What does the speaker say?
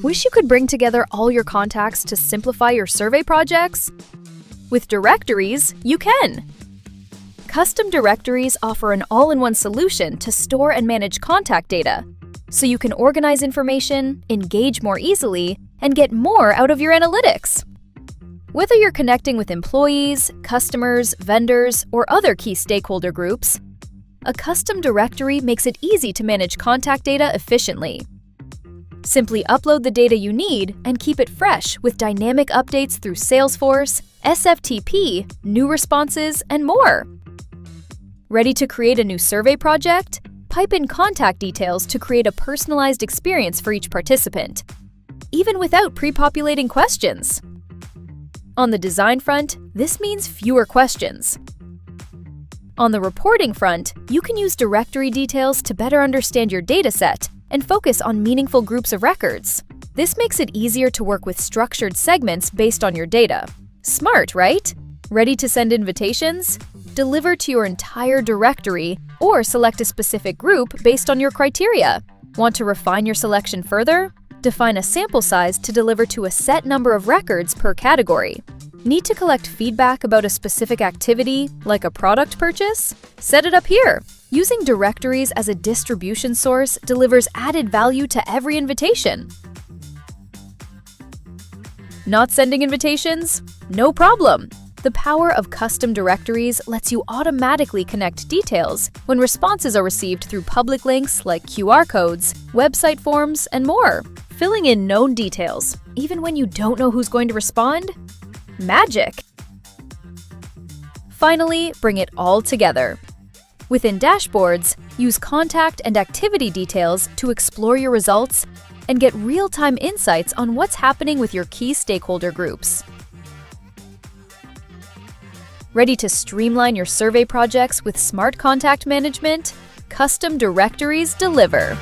Wish you could bring together all your contacts to simplify your survey projects? With Directories, you can. Custom Directories offer an all-in-one solution to store and manage contact data, so you can organize information, engage more easily, and get more out of your analytics. Whether you're connecting with employees, customers, vendors, or other key stakeholder groups, a custom directory makes it easy to manage contact data efficiently. Simply upload the data you need and keep it fresh with dynamic updates through Salesforce, SFTP, new responses, and more. Ready to create a new survey project? Pipe in contact details to create a personalized experience for each participant, even without pre-populating questions. On the design front, this means fewer questions. On the reporting front, you can use directory details to better understand your dataset and focus on meaningful groups of records. This makes it easier to work with structured segments based on your data. Smart, right? Ready to send invitations? Deliver to your entire directory or select a specific group based on your criteria. Want to refine your selection further? Define a sample size to deliver to a set number of records per category. Need to collect feedback about a specific activity, like a product purchase? Set it up here. Using directories as a distribution source delivers added value to every invitation. Not sending invitations? No problem. The power of custom directories lets you automatically connect details when responses are received through public links like QR codes, website forms, and more. Filling in known details, even when you don't know who's going to respond? Magic! Finally, bring it all together. Within dashboards, use contact and activity details to explore your results and get real-time insights on what's happening with your key stakeholder groups. Ready to streamline your survey projects with smart contact management? Custom Directories deliver.